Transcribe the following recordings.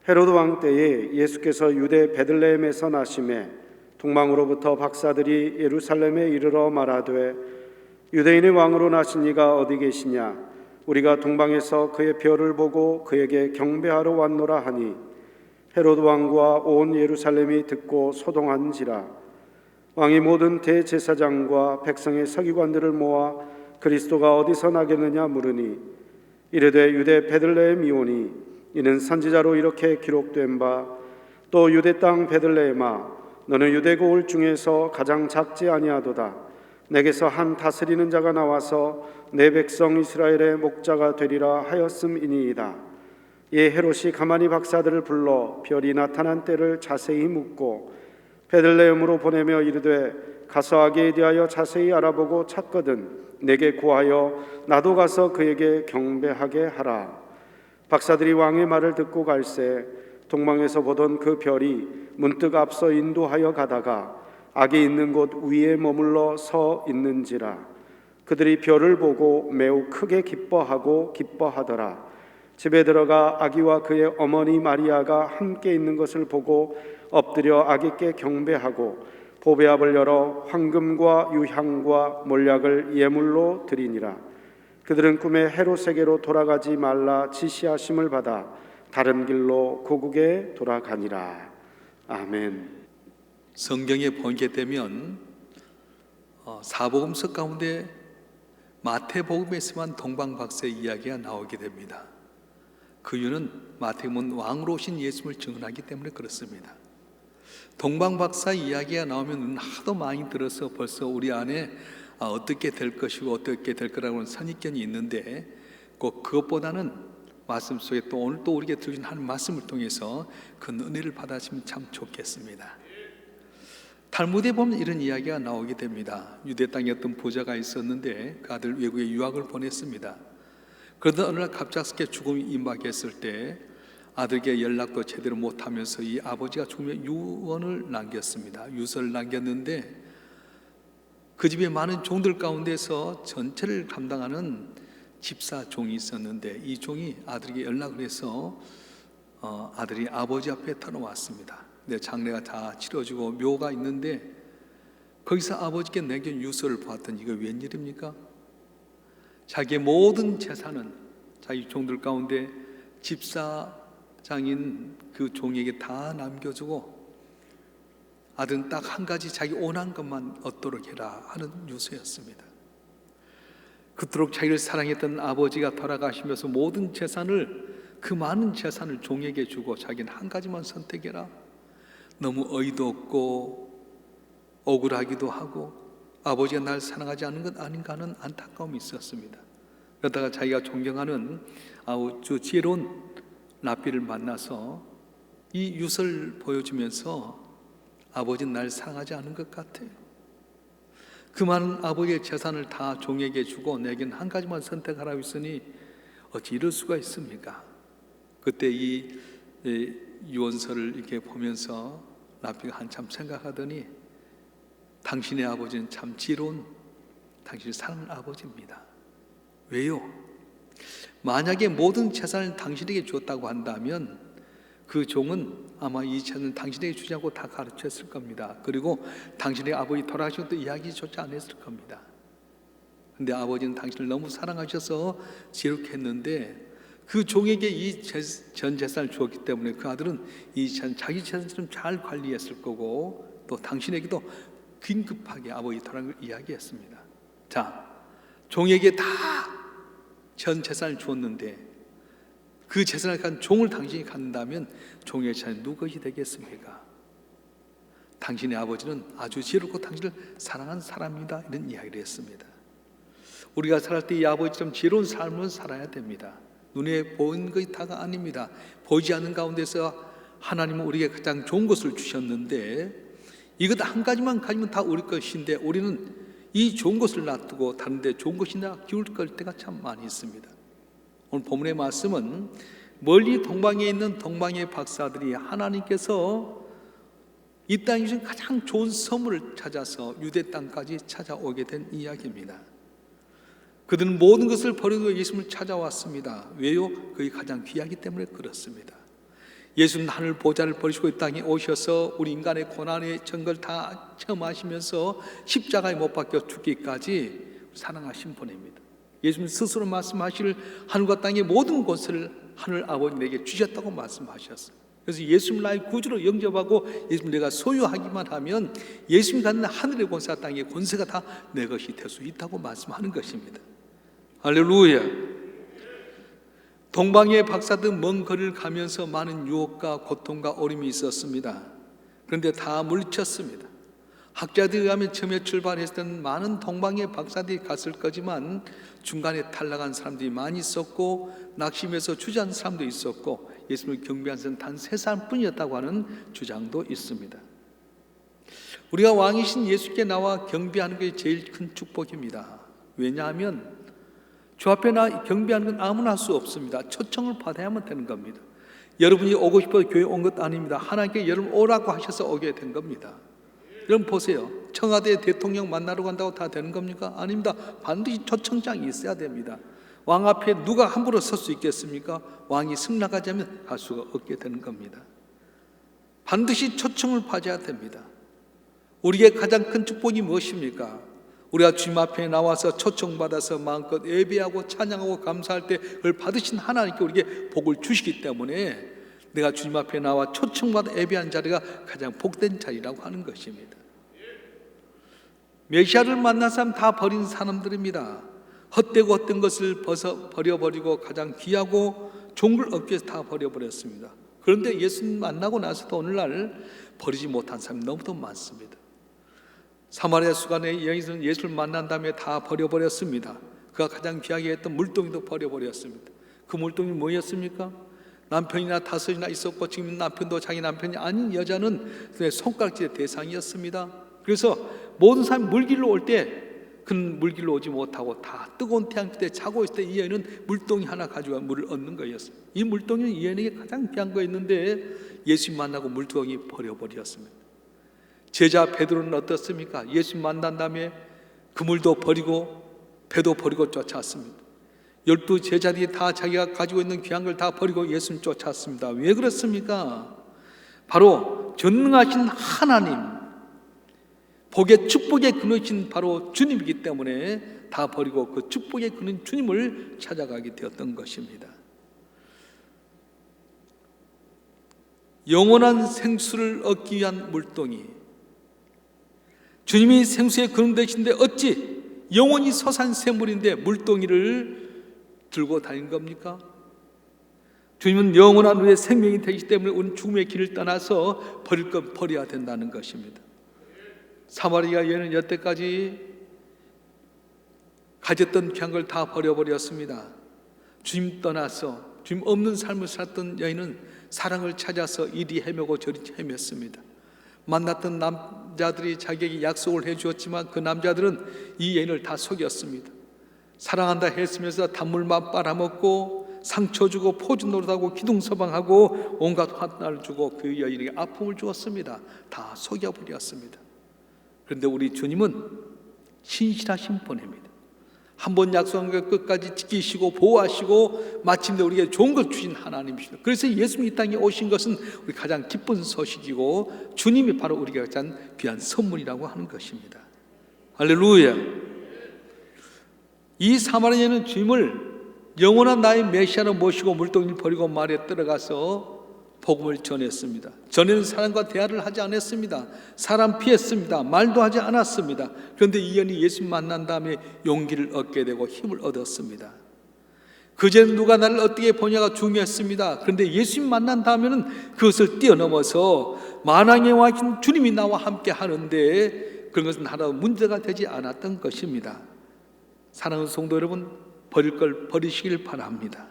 헤로드 왕 때에 예수께서 유대 베들레헴에서 나심에 동방으로부터 박사들이 예루살렘에 이르러 말하되 유대인의 왕으로 나신 이가 어디 계시냐? 우리가 동방에서 그의 별을 보고 그에게 경배하러 왔노라 하니 헤로드 왕과 온 예루살렘이 듣고 소동한지라. 왕이 모든 대제사장과 백성의 서기관들을 모아 그리스도가 어디서 나겠느냐 물으니 이르되 유대 베들레헴이오니 이는 선지자로 이렇게 기록된 바 또 유대 땅 베들레헴아 너는 유대 고을 중에서 가장 작지 아니하도다. 내게서 한 다스리는 자가 나와서 내 백성 이스라엘의 목자가 되리라 하였음이니이다. 이에 헤롯이 가만히 박사들을 불러 별이 나타난 때를 자세히 묻고 베들레헴으로 보내며 이르되 가서 아기에 대하여 자세히 알아보고 찾거든 내게 구하여 나도 가서 그에게 경배하게 하라. 박사들이 왕의 말을 듣고 갈새 동방에서 보던 그 별이 문득 앞서 인도하여 가다가 아기 있는 곳 위에 머물러 서 있는지라. 그들이 별을 보고 매우 크게 기뻐하더라. 집에 들어가 아기와 그의 어머니 마리아가 함께 있는 것을 보고 엎드려 아기께 경배하고 보배압을 열어 황금과 유향과 몰약을 예물로 드리니라. 그들은 꿈에 헤롯에게로 돌아가지 말라 지시하심을 받아 다른 길로 고국에 돌아가니라. 아멘. 성경에 보게 되면 사복음서 가운데 마태복음에서만 동방박사의 이야기가 나오게 됩니다. 그 이유는 마태복음은 왕으로 오신 예수님을 증언하기 때문에 그렇습니다. 동방박사 이야기가 나오면 하도 많이 들어서 벌써 우리 안에 어떻게 될 것이고 어떻게 될 거라고 하는 선입견이 있는데 꼭 그것보다는 말씀 속에 또 오늘 또 우리에게 들으신 하나님 말씀을 통해서 그 은혜를 받아주시면 참 좋겠습니다. 탈무드에 보면 이런 이야기가 나오게 됩니다. 유대 땅에 어떤 부자가 있었는데 그 아들 외국에 유학을 보냈습니다. 그러다 어느 날 갑작스럽게 죽음이 임박했을 때 아들에게 연락도 제대로 못하면서 이 아버지가 죽음의 유언을 남겼습니다. 유서를 남겼는데 그 집에 많은 종들 가운데서 전체를 감당하는 집사 종이 있었는데 이 종이 아들에게 연락을 해서 아들이 아버지 앞에 터놓았습니다. 내 장례가 다 치러지고 묘가 있는데 거기서 아버지께 내긴 유서를 보았더니 이거 웬일입니까? 자기의 모든 재산은 자기 종들 가운데 집사장인 그 종에게 다 남겨주고 아들은 딱 한 가지 자기 원한 것만 얻도록 해라 하는 유서였습니다. 그토록 자기를 사랑했던 아버지가 돌아가시면서 모든 재산을 그 많은 재산을 종에게 주고 자기는 한 가지만 선택해라. 너무 어이도 없고 억울하기도 하고 아버지가 날 사랑하지 않는 것 아닌가 하는 안타까움이 있었습니다. 그러다가 자기가 존경하는 아주 지혜로운 랍비를 만나서 이 유서를 보여주면서 아버지는 날 사랑하지 않은 것 같아요. 그 많은 아버지의 재산을 다 종에게 주고 내겐 한 가지만 선택하라고 했으니 어찌 이럴 수가 있습니까? 그때 이 유언서를 이렇게 보면서 랍비가 한참 생각하더니 당신의 아버지는 참 지혜로운 당신이 사랑하는 아버지입니다. 왜요? 만약에 모든 재산을 당신에게 주었다고 한다면 그 종은 아마 이 재산을 당신에게 주지 않고 다 가르쳤을 겁니다. 그리고 당신의 아버지 돌아가신 것도 이야기조차 안 했을 겁니다. 근데 아버지는 당신을 너무 사랑하셔서 지혜롭게 했는데 그 종에게 이 전 재산을 주었기 때문에 그 아들은 이 재산, 자기 재산처럼 잘 관리했을 거고 또 당신에게도 긴급하게 아버지 돌아가신 걸 이야기했습니다. 자, 종에게 다 전 재산을 주었는데 그 재산을 간 종을 당신이 갖는다면 종의 재산이 누구 것이 되겠습니까? 당신의 아버지는 아주 지혜롭고 당신을 사랑하는 사람이다 이런 이야기를 했습니다. 우리가 살아갈 때 이 아버지처럼 지혜로운 삶을 살아야 됩니다. 눈에 보이는 것이 다가 아닙니다. 보이지 않는 가운데서 하나님은 우리에게 가장 좋은 것을 주셨는데 이것 한 가지만 가지면 다 우리 것인데 우리는 이 좋은 것을 놔두고 다른 데 좋은 것이나 기울걸 때가 참 많이 있습니다. 오늘 본문의 말씀은 멀리 동방에 있는 동방의 박사들이 하나님께서 이 땅에 주신 가장 좋은 선물을 찾아서 유대 땅까지 찾아오게 된 이야기입니다. 그들은 모든 것을 버리고 예수님을 찾아왔습니다. 왜요? 그게 가장 귀하기 때문에 그렇습니다. 예수는 하늘 보좌를 버리시고 이 땅에 오셔서 우리 인간의 고난의 전걸 다 체험하시면서 십자가에 못 박혀 죽기까지 사랑하신 분입니다. 예수님 스스로 말씀하실 하늘과 땅의 모든 것을 하늘 아버지 내게 주셨다고 말씀하셨어요. 그래서 예수님 나의 구주로 영접하고 예수님 내가 소유하기만 하면 예수님이 갖는 하늘의 권세와 땅의 권세가 다 내 것이 될 수 있다고 말씀하는 것입니다. 할렐루야. 동방의 박사들 먼 거리를 가면서 많은 유혹과 고통과 어려움이 있었습니다. 그런데 다 물리쳤습니다. 학자들에 의하면 처음에 출발했을 때는 많은 동방의 박사들이 갔을 거지만 중간에 탈락한 사람들이 많이 있었고 낙심해서 주저한 사람도 있었고 예수님을 경배한 사람은 단 3사람뿐이었다고 하는 주장도 있습니다. 우리가 왕이신 예수께 나와 경배하는 게 제일 큰 축복입니다. 왜냐하면 주 앞에 나 경배하는 건 아무나 할 수 없습니다. 초청을 받아야만 되는 겁니다. 여러분이 오고 싶어서 교회 온 것도 아닙니다. 하나님께 여러분 오라고 하셔서 오게 된 겁니다. 여러분 보세요. 청와대 대통령 만나러 간다고 다 되는 겁니까? 아닙니다. 반드시 초청장이 있어야 됩니다. 왕 앞에 누가 함부로 설 수 있겠습니까? 왕이 승낙하지 않으면 갈 수가 없게 되는 겁니다. 반드시 초청을 받아야 됩니다. 우리에게 가장 큰 축복이 무엇입니까? 우리가 주님 앞에 나와서 초청받아서 마음껏 예배하고 찬양하고 감사할 때 그걸 받으신 하나님께 우리에게 복을 주시기 때문에 내가 주님 앞에 나와 초청받아 예배한 자리가 가장 복된 자리라고 하는 것입니다. 메시아를 만난 사람 다 버린 사람들입니다. 헛되고 헛된 것을 버려버리고 가장 귀하고 좋은 걸 얻기 위해서 다 버려버렸습니다. 그런데 예수님 만나고 나서도 오늘날 버리지 못한 사람이 너무도 많습니다. 사마리아 수간의 여인은 예수를 만난 다음에 다 버려버렸습니다. 그가 가장 귀하게 했던 물동이도 버려버렸습니다. 그 물동이 뭐였습니까? 남편이나 5이나 있었고 지금 남편도 자기 남편이 아닌 여자는 손가락질의 대상이었습니다. 그래서 모든 사람이 물길로 올 때 그는 물길로 오지 못하고 다 뜨거운 태양빛에 자고 있을 때 이 여인은 물동이 하나 가지고 물을 얻는 거였습니다. 이 물동이는 이 여인에게 가장 귀한 거였는데 예수님 만나고 물동이 버려버렸습니다. 제자 베드로는 어떻습니까? 예수님 만난 다음에 그물도 버리고 배도 버리고 쫓아왔습니다. 12 제자들이 다 자기가 가지고 있는 귀한 걸 다 버리고 예수님 쫓아왔습니다. 왜 그렇습니까? 바로 전능하신 하나님, 복의 축복의 근원이신 바로 주님이기 때문에 다 버리고 그 축복의 근원 주님을 찾아가게 되었던 것입니다. 영원한 생수를 얻기 위한 물동이, 주님이 생수의 근원 되신데 어찌 영원히 솟한 샘물인데 물동이를 들고 다닌 겁니까? 주님은 영원한 우리의 생명이 되시기 때문에 우리는 죽음의 길을 떠나서 버릴 것 버려야 된다는 것입니다. 사마리아 여인은 여태까지 가졌던 귀한 걸 다 버려버렸습니다. 주님 떠나서 주님 없는 삶을 살았던 여인은 사랑을 찾아서 이리 헤매고 저리 헤맸습니다. 만났던 남자들이 자기에게 약속을 해주었지만 그 남자들은 이 여인을 다 속였습니다. 사랑한다 했으면서 단물만 빨아먹고 상처 주고 포주 노릇하고 기둥서방하고 온갖 환난을 주고 그 여인에게 아픔을 주었습니다. 다 속여버렸습니다. 그런데 우리 주님은 신실하신 분입니다. 한 번 약속한 것 끝까지 지키시고 보호하시고 마침내 우리에게 좋은 걸 주신 하나님이십니다. 그래서 예수님이 이 땅에 오신 것은 우리 가장 기쁜 소식이고 주님이 바로 우리에게 가장 귀한 선물이라고 하는 것입니다. 할렐루야. 이 사마리아는 주님을 영원한 나의 메시아로 모시고 물동이를 버리고 말에 들어가서 복음을 전했습니다. 전에는 사람과 대화를 하지 않았습니다. 사람 피했습니다. 말도 하지 않았습니다. 그런데 이 여인이 예수님 만난 다음에 용기를 얻게 되고 힘을 얻었습니다. 그전에 누가 나를 어떻게 보냐가 중요했습니다. 그런데 예수님 만난 다음에는 그것을 뛰어넘어서 만왕의 왕이신 주님이 나와 함께 하는데 그런 것은 하나도 문제가 되지 않았던 것입니다. 사랑하는 성도 여러분, 버릴 걸 버리시길 바랍니다.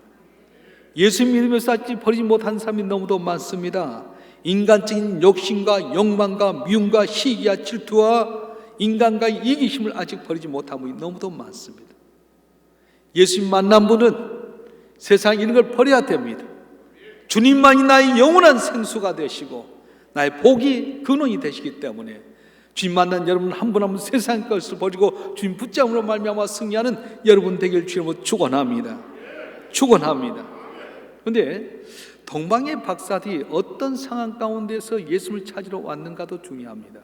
예수 믿으면서 아직 버리지 못한 사람이 너무도 많습니다. 인간적인 욕심과 욕망과 미움과 시기와 질투와 인간과의 이기심을 아직 버리지 못한 분이 너무도 많습니다. 예수님 만난 분은 세상 이런 걸 버려야 됩니다. 주님만이 나의 영원한 생수가 되시고 나의 복이 근원이 되시기 때문에 주님 만난 여러분 한 분 한 분 세상 것을 버리고 주님 붙잡음으로 말미암아 승리하는 여러분 되길 주님으로 축원합니다. 축원합니다. 그런데 동방의 박사들이 어떤 상황 가운데서 예수를 찾으러 왔는가도 중요합니다.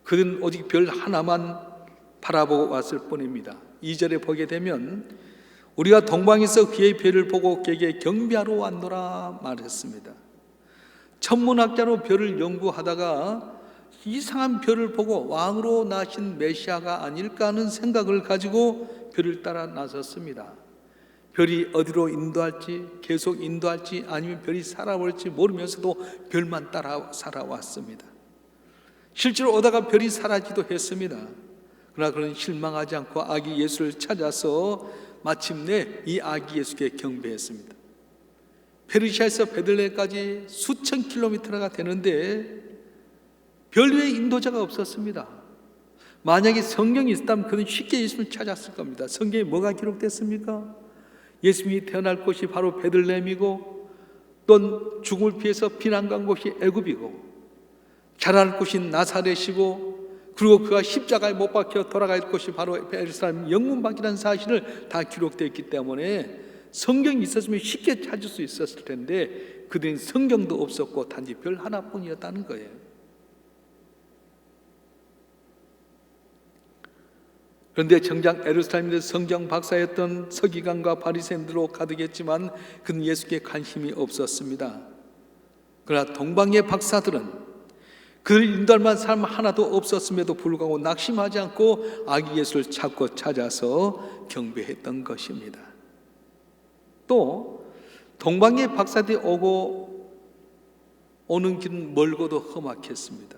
그들은 오직 별 하나만 바라보고 왔을 뿐입니다. 2절에 보게 되면 우리가 동방에서 그의 별을 보고 그에게 경배하러 왔노라 말했습니다. 천문학자로 별을 연구하다가 이상한 별을 보고 왕으로 나신 메시아가 아닐까 하는 생각을 가지고 별을 따라 나섰습니다. 별이 어디로 인도할지, 계속 인도할지, 아니면 별이 살아올지 모르면서도 별만 따라 살아왔습니다. 실제로 오다가 별이 사라지도 했습니다. 그러나 그는 실망하지 않고 아기 예수를 찾아서 마침내 이 아기 예수께 경배했습니다. 페르시아에서 베들레헴까지 수천 킬로미터가 되는데 별 외에 인도자가 없었습니다. 만약에 성경이 있었다면 그는 쉽게 예수를 찾았을 겁니다. 성경에 뭐가 기록됐습니까? 예수님이 태어날 곳이 바로 베들레헴이고 또 죽음을 피해서 피난 간 곳이 애굽이고 자랄 곳이 나사렛이고 그리고 그가 십자가에 못 박혀 돌아갈 곳이 바로 예루살렘 영문밖이라는 사실을 다 기록되어 있기 때문에 성경이 있었으면 쉽게 찾을 수 있었을 텐데 그들은 성경도 없었고 단지 별 하나뿐이었다는 거예요. 그런데 정작 예루살렘에서 성경 박사였던 서기관과 바리새인들로 가득했지만 그는 예수께 관심이 없었습니다. 그러나 동방의 박사들은 그를 인도할 만한 사람 하나도 없었음에도 불구하고 낙심하지 않고 아기 예수를 찾고 찾아서 경배했던 것입니다. 또 동방의 박사들이 오는 길은 멀고도 험악했습니다.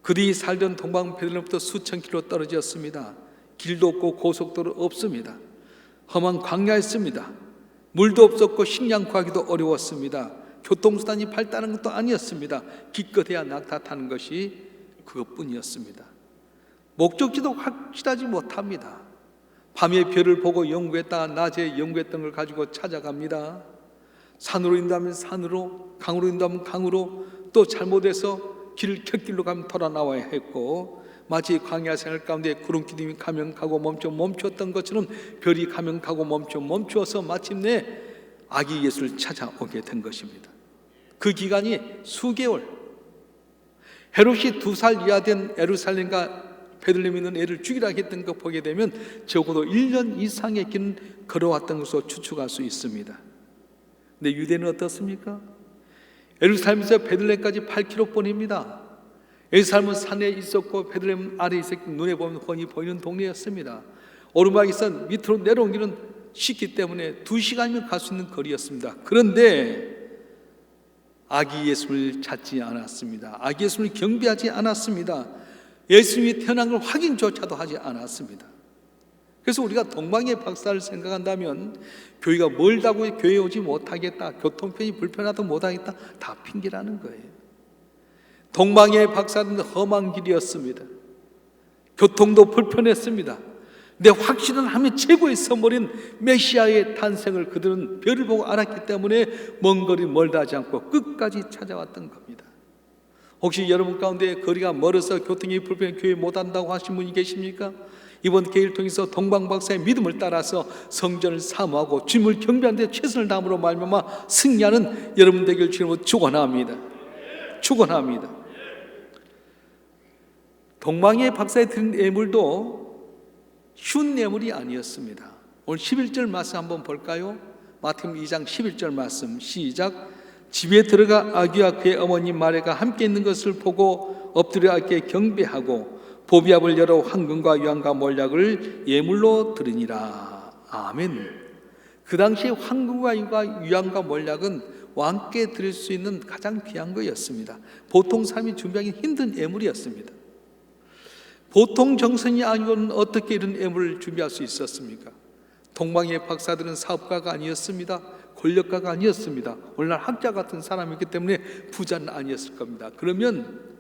그들이 살던 동방 베들레헴부터 수천 킬로 떨어졌습니다. 길도 없고 고속도로 없습니다. 험한 광야였습니다. 물도 없었고 식량 구하기도 어려웠습니다. 교통수단이 발달한 것도 아니었습니다. 기껏해야 낙타 타는 것이 그것뿐이었습니다. 목적지도 확실하지 못합니다. 밤에 별을 보고 연구했다가 낮에 연구했던 걸 가지고 찾아갑니다. 산으로 인도하면 산으로, 강으로 인도하면 강으로, 또 잘못해서 길을 곁길로 가면 돌아 나와야 했고 마치 광야 생활 가운데 구름기둥이 가면 가고 멈췄던 것처럼 별이 가면 가고 멈추어서 마침내 아기 예수를 찾아오게 된 것입니다. 그 기간이 수개월, 헤롯이 2살 이하 된 예루살렘과 베들레헴에 있는 애를 죽이라 했던 거 보게 되면 적어도 1년 이상의 길은 걸어왔던 것으로 추측할 수 있습니다. 근데 유대는 어떻습니까? 예루살렘에서 베들레헴까지 8km뿐입니다. 예루살렘은 산에 있었고 베들레헴 아래에 있었기 눈에 보면 훤히 보이는 동네였습니다. 오르막에서 밑으로 내려온 길은 쉽기 때문에 2시간이면 갈 수 있는 거리였습니다. 그런데 아기 예수를 찾지 않았습니다. 아기 예수를 경배하지 않았습니다. 예수님이 태어난 걸 확인조차도 하지 않았습니다. 그래서 우리가 동방의 박사를 생각한다면 교회가 멀다고 교회에 오지 못하겠다, 교통편이 불편하다 못하겠다, 다 핑계라는 거예요. 동방의 박사는 험한 길이었습니다. 교통도 불편했습니다. 근데 확신을 하면 최고의 선물인 메시아의 탄생을 그들은 별을 보고 알았기 때문에 먼 거리 멀다 하지 않고 끝까지 찾아왔던 겁니다. 혹시 여러분 가운데 거리가 멀어서 교통이 불편해 교회 못 한다고 하신 분이 계십니까? 이번 기회를 통해서 동방 박사의 믿음을 따라서 성전을 사모하고 주님을 경배하는 데 최선을 다함으로 말미암아 승리하는 여러분 되길 주님으로 축원합니다. 축원합니다. 동방의 박사에 드린 예물도 쉬운 예물이 아니었습니다. 오늘 11절 말씀 한번 볼까요? 마태복음 2장 11절 말씀 시작. 집에 들어가 아기와 그의 어머니 마리아가 함께 있는 것을 보고 엎드려 아기에 경배하고 보비압을 열어 황금과 유황과 몰약을 예물로 드리니라. 아멘. 그 당시에 황금과 유황과 몰약은 왕께 드릴 수 있는 가장 귀한 거였습니다. 보통 사람이 준비하기 힘든 예물이었습니다. 보통 정성이 아니고는 어떻게 이런 예물을 준비할 수 있었습니까? 동방의 박사들은 사업가가 아니었습니다. 권력가가 아니었습니다. 오늘날 학자 같은 사람이기 때문에 부자는 아니었을 겁니다. 그러면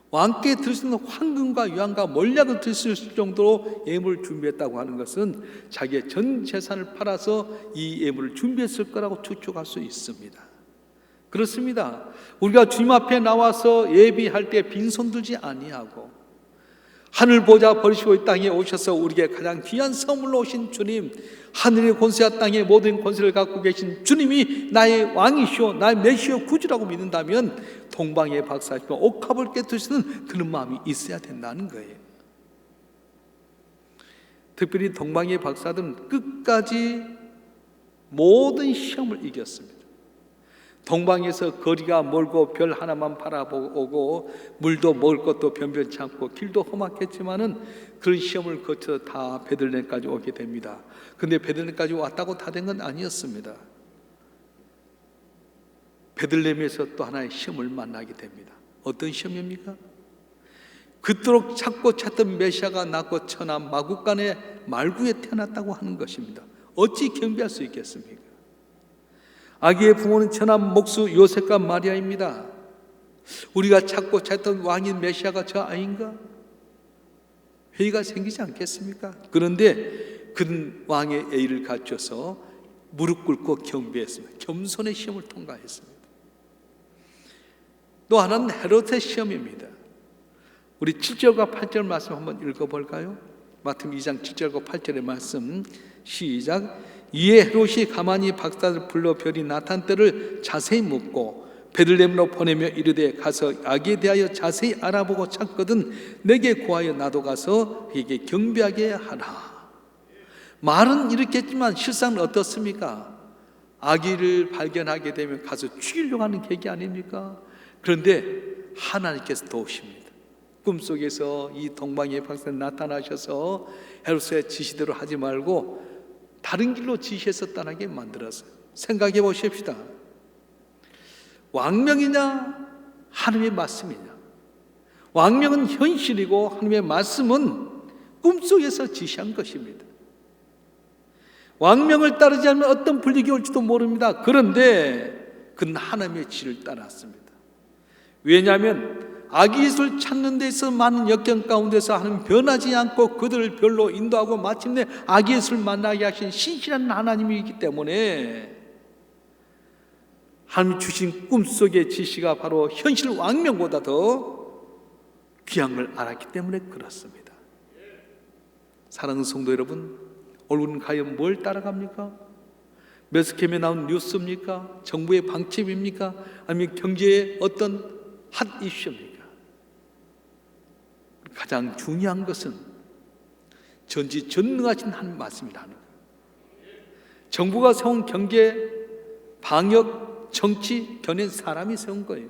왕께 드릴 수 있는 황금과 유황과 몰약을 드릴 수 있을 정도로 예물을 준비했다고 하는 것은 자기의 전 재산을 팔아서 이 예물을 준비했을 거라고 추측할 수 있습니다. 그렇습니다. 우리가 주님 앞에 나와서 예비할 때 빈손 들지 아니하고 하늘 보좌 버리시고 이 땅에 오셔서 우리에게 가장 귀한 선물로 오신 주님, 하늘의 권세와 땅의 모든 권세를 갖고 계신 주님이 나의 왕이시오, 나의 메시오 구주라고 믿는다면 동방의 박사시고 옥합을 깨뜨리시는 그런 마음이 있어야 된다는 거예요. 특별히 동방의 박사들은 끝까지 모든 시험을 이겼습니다. 동방에서 거리가 멀고 별 하나만 바라보고 물도 먹을 것도 변변치 않고 길도 험악했지만은 그런 시험을 거쳐 다 베들레헴까지 오게 됩니다. 근데 베들레헴까지 왔다고 다 된 건 아니었습니다. 베들레헴에서 또 하나의 시험을 만나게 됩니다. 어떤 시험입니까? 그토록 찾고 찾던 메시아가 낳고 천한 마국간의 말구에 태어났다고 하는 것입니다. 어찌 경배할 수 있겠습니까? 아기의 부모는 천한 목수 요셉과 마리아입니다. 우리가 찾고 찾던 왕인 메시아가 저 아이인가? 회의가 생기지 않겠습니까? 그런데 그는 왕의 예의를 갖춰서 무릎 꿇고 경배했습니다. 겸손의 시험을 통과했습니다. 또 하나는 헤롯의 시험입니다. 우리 7절과 8절 말씀 한번 읽어볼까요? 마태복음 2장 7절과 8절의 말씀 시작. 이에 헤롯이 가만히 박사를 불러 별이 나타난 때를 자세히 묻고 베들레헴으로 보내며 이르되 가서 아기에 대하여 자세히 알아보고 찾거든 내게 구하여 나도 가서 그에게 경배하게 하라. 말은 이렇게 했지만 실상은 어떻습니까? 아기를 발견하게 되면 가서 죽이려고 하는 계획이 아닙니까? 그런데 하나님께서 도우십니다. 꿈속에서 이 동방의 박사에 나타나셔서 헤롯의 지시대로 하지 말고 다른 길로 지시해서 떠나게 만들었어요. 생각해 보십시다. 왕명이냐 하나님의 말씀이냐? 왕명은 현실이고 하나님의 말씀은 꿈속에서 지시한 것입니다. 왕명을 따르지 않으면 어떤 불이익이 올지도 모릅니다. 그런데 그는 하나님의 지를 따랐습니다. 왜냐하면 아기 예수를 찾는 데 있어서 많은 역경 가운데서 하나님 변하지 않고 그들을 별로 인도하고 마침내 아기 예수를 만나게 하신 신실한 하나님이기 때문에 하나님 주신 꿈속의 지시가 바로 현실 왕명보다 더 귀한 걸 알았기 때문에 그렇습니다. 사랑하는 성도 여러분, 오늘은 과연 뭘 따라갑니까? 매스컴에 나온 뉴스입니까? 정부의 방침입니까? 아니면 경제의 어떤 핫 이슈입니까? 가장 중요한 것은 전지전능하신 하나님 말씀이라는 거예요. 정부가 세운 경제, 방역, 정치, 견해 사람이 세운 거예요.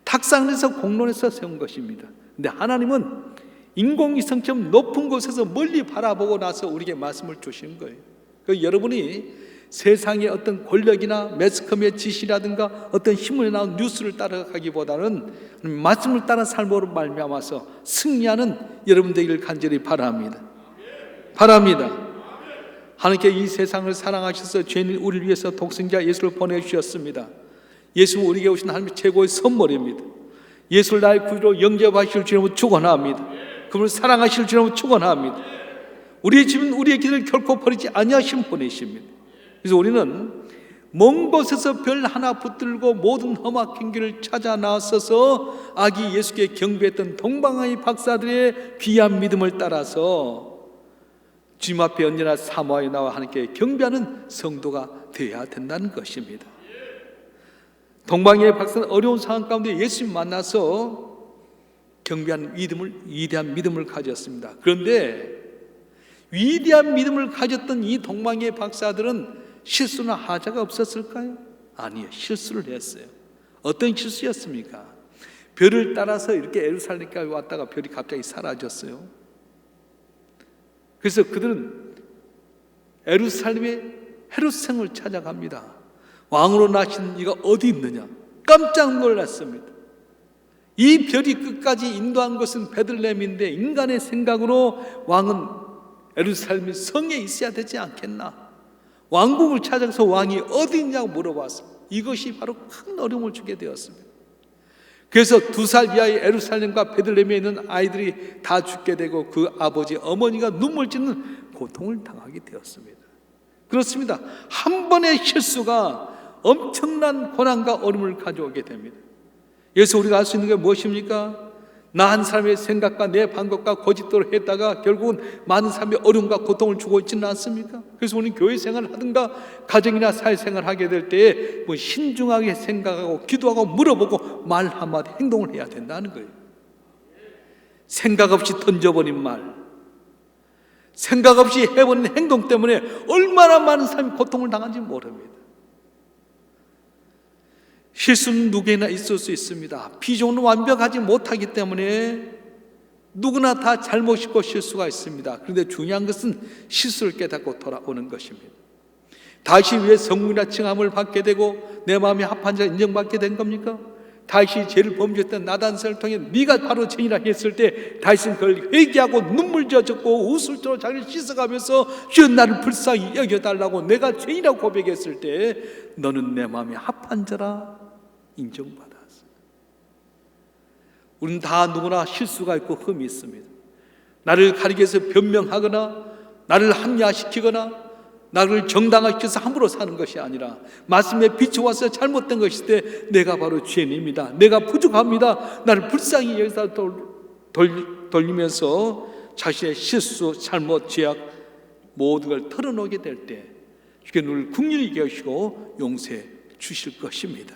탁상에서 공론에서 세운 것입니다. 근데 하나님은 인공위성처럼 높은 곳에서 멀리 바라보고 나서 우리에게 말씀을 주신 거예요. 그 여러분이 세상의 어떤 권력이나 매스컴의 지시라든가 어떤 신문에 나온 뉴스를 따라가기보다는 말씀을 따라 삶으로 말미암아서 승리하는 여러분 되기를 간절히 바랍니다. 하나님께 이 세상을 사랑하셔서 죄인 우리를 위해서 독생자 예수를 보내주셨습니다. 예수는 우리에게 오신 하나님의 최고의 선물입니다. 예수를 나의 구주로 영접하실 주님을 축원합니다. 그분을 사랑하실 주님을 축원합니다. 우리의 집은 우리의 길을 결코 버리지 아니하신 분이십니다. 그래서 우리는 먼 곳에서 별 하나 붙들고 모든 험악한 길을 찾아 나서서 아기 예수께 경배했던 동방의 박사들의 귀한 믿음을 따라서 주님 앞에 언제나 사모하여 나와 하나님께 경배하는 성도가 되어야 된다는 것입니다. 동방의 박사는 어려운 상황 가운데 예수님 만나서 경배하는 위대한 믿음을 가졌습니다. 그런데 위대한 믿음을 가졌던 이 동방의 박사들은 실수나 하자가 없었을까요? 아니요, 실수를 했어요. 어떤 실수였습니까? 별을 따라서 이렇게 예루살렘까지 왔다가 별이 갑자기 사라졌어요. 그래서 그들은 예루살렘의 헤롯성을 찾아갑니다. 왕으로 나신 이가 어디 있느냐? 깜짝 놀랐습니다. 이 별이 끝까지 인도한 것은 베들레헴인데 인간의 생각으로 왕은 예루살렘 성에 있어야 되지 않겠나? 왕국을 찾아서 왕이 어디 있냐고 물어봤습니다. 이것이 바로 큰 어려움을 주게 되었습니다. 그래서 2살 이하의 예루살렘과 베들레헴에 있는 아이들이 다 죽게 되고 그 아버지 어머니가 눈물 짓는 고통을 당하게 되었습니다. 그렇습니다. 한 번의 실수가 엄청난 고난과 어려움을 가져오게 됩니다. 그래서 우리가 알 수 있는 게 무엇입니까? 나 한 사람의 생각과 내 방법과 거짓대로 했다가 결국은 많은 사람의 어려움과 고통을 주고 있지는 않습니까? 그래서 우리는 교회 생활을 하든가 가정이나 사회생활을 하게 될 때에 뭐 신중하게 생각하고 기도하고 물어보고 말 한마디 행동을 해야 된다는 거예요. 생각 없이 던져버린 말, 생각 없이 해버린 행동 때문에 얼마나 많은 사람이 고통을 당한지 모릅니다. 실수는 누구에나 있을 수 있습니다. 비전은 완벽하지 못하기 때문에 누구나 다 잘못 있고 실수가 있습니다. 그런데 중요한 것은 실수를 깨닫고 돌아오는 것입니다. 다시 왜 성문이나 칭함을 받게 되고 내 마음이 합한 자 인정받게 된 겁니까? 다시 죄를 범죄했던 나단성을 통해 네가 바로 죄인이라 했을 때 다시는 그걸 회개하고 눈물 젖었고 웃을처럼 자기를 씻어가면서 주여 나를 불쌍히 여겨달라고 내가 죄인이라고 고백했을 때 너는 내 마음에 합한 자라 인정받았어요. 우리는 다 누구나 실수가 있고 흠이 있습니다. 나를 가리기 위해서 변명하거나 나를 합리화시키거나 나를 정당화시켜서 함부로 사는 것이 아니라 말씀에 비춰와서 잘못된 것일 때 내가 바로 죄인입니다. 내가 부족합니다. 나를 불쌍히 여기서 돌리면서 자신의 실수, 잘못, 죄악 모든 걸 털어놓게 될 때 주께서 우리를 긍휼히 여기시고 용서해 주실 것입니다.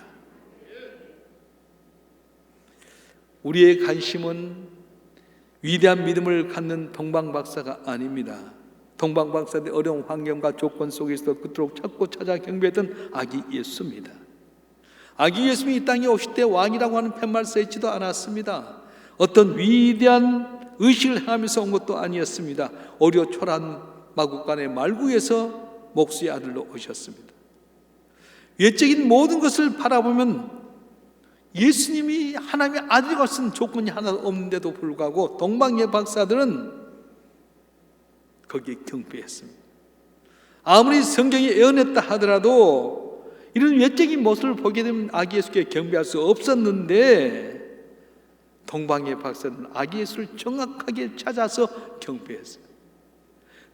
우리의 관심은 위대한 믿음을 갖는 동방박사가 아닙니다. 동방박사들의 어려운 환경과 조건 속에서 그토록 찾고 찾아 경배했던 아기 예수입니다. 아기 예수님이 이 땅에 오실 때 왕이라고 하는 팻말 써있지도 않았습니다. 어떤 위대한 의식을 행하면서 온 것도 아니었습니다. 어려 초라한 마국간의 말구에서 목수의 아들로 오셨습니다. 외적인 모든 것을 바라보면 예수님이 하나님의 아들이 같은 조건이 하나도 없는데도 불구하고 동방의 박사들은 거기에 경배했습니다. 아무리 성경이 예언했다 하더라도 이런 외적인 모습을 보게 되면 아기 예수께 경배할 수 없었는데 동방의 박사들은 아기 예수를 정확하게 찾아서 경배했어요.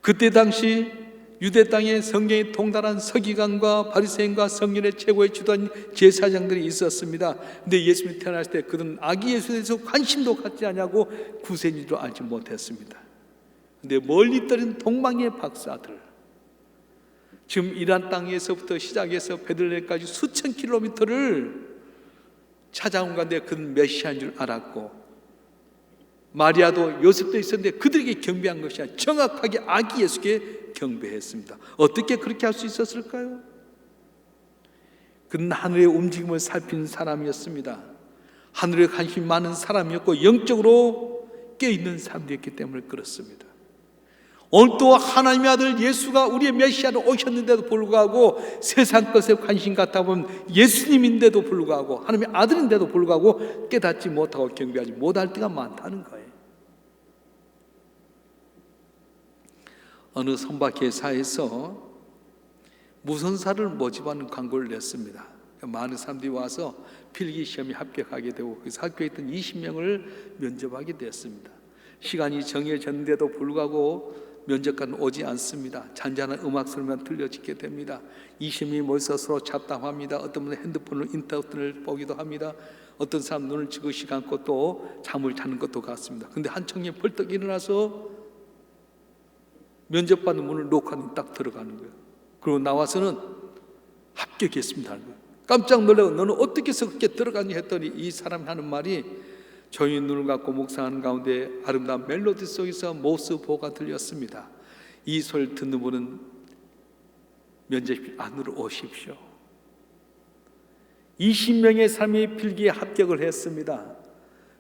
그때 당시 유대 땅에 성경에 통달한 서기관과 바리새인과 성전의 최고의 주도한 제사장들이 있었습니다. 근데 예수님이 태어났을 때 그들은 아기 예수에 대해서 관심도 갖지 않냐고 구세주도 알지 못했습니다. 근데 멀리 떨어진 동방의 박사들, 지금 이란 땅에서부터 시작해서 베들레헴까지 수천 킬로미터를 찾아온 가운데 그는 메시아인 줄 알았고 마리아도 요셉도 있었는데 그들에게 경배한 것이 아니라 정확하게 아기 예수께 경배했습니다. 어떻게 그렇게 할 수 있었을까요? 그는 하늘의 움직임을 살피는 사람이었습니다. 하늘에 관심이 많은 사람이었고 영적으로 깨어있는 사람이었기 때문에 그렇습니다. 오늘 또 하나님의 아들 예수가 우리의 메시아로 오셨는데도 불구하고 세상 것에 관심 갖다 보면 예수님인데도 불구하고 하나님의 아들인데도 불구하고 깨닫지 못하고 경배하지 못할 때가 많다는 거예요. 어느 선박회사에서 무선사를 모집하는 광고를 냈습니다. 많은 사람들이 와서 필기시험에 합격하게 되고 그래서 합격했던 20명을 면접하게 되었습니다. 시간이 정해졌는데도 불구하고 면접관은 오지 않습니다. 잔잔한 음악 소리만 들려지게 됩니다. 20명이 모여서 서로 잡담합니다. 어떤 분은 핸드폰으로 인터넷을 보기도 합니다. 어떤 사람 눈을 지그시 감고 또 잠을 자는 것도 같습니다. 그런데 한 청년이 벌떡 일어나서 면접받는 문을 놓고 딱 들어가는 거예요. 그리고 나와서는 합격했습니다 하는 거예요. 깜짝 놀라고 너는 어떻게 해서 그렇게 들어가니 했더니 이 사람이 하는 말이 조용히 눈을 감고 묵상하는 가운데 아름다운 멜로디 속에서 모스보가 들렸습니다. 이 소리를 듣는 분은 면접실 안으로 오십시오. 20명의 사람이 필기에 합격을 했습니다.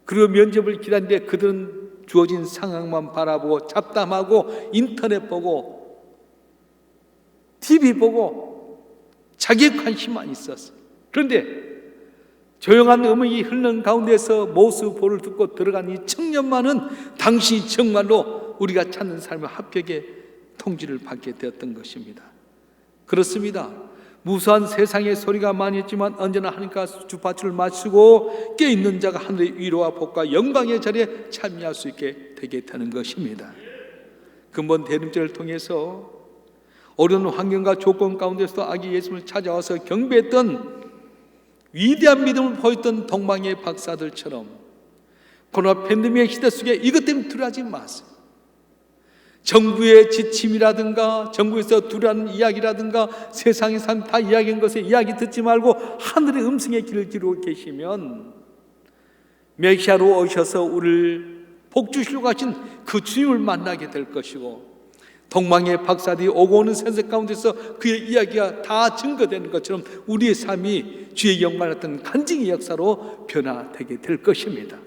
그리고 면접을 기다리는데 그들은 주어진 상황만 바라보고 잡담하고 인터넷 보고 TV 보고 자기의 관심만 있었어요. 그런데 조용한 음악이 흐르는 가운데서 모스보를 듣고 들어간 이 청년만은 당시 정말로 우리가 찾는 삶의 합격의 통지를 받게 되었던 것입니다. 그렇습니다. 무수한 세상의 소리가 많이 있지만 언제나 하나님과 주파수를 맞추고 깨어있는 자가 하늘의 위로와 복과 영광의 자리에 참여할 수 있게 되게 되는 것입니다. 근본 대림절을 통해서 어려운 환경과 조건 가운데서도 아기 예수님을 찾아와서 경배했던 위대한 믿음을 보였던 동방의 박사들처럼 코로나 팬데믹의 시대 속에 이것 때문에 두려워하지 마세요. 정부의 지침이라든가 정부에서 두려워하는 이야기라든가 세상의 삶 다 이야기한 것에 이야기 듣지 말고 하늘의 음성의 길을 기르고 계시면 메시아로 오셔서 우리를 복주시려고 하신 그 주님을 만나게 될 것이고, 동방의 박사들이 오고 오는 세상 가운데서 그의 이야기가 다 증거되는 것처럼 우리의 삶이 주의 영광을 어떤 간증의 역사로 변화되게 될 것입니다.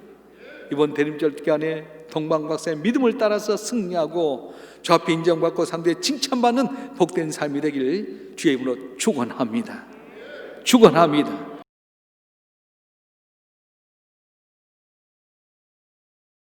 이번 대림절 기간에 동방 박사의 믿음을 따라서 승리하고 주 앞에 인정받고 사람들의 칭찬받는 복된 삶이 되기를 주의 이름으로 축원합니다. 축원합니다.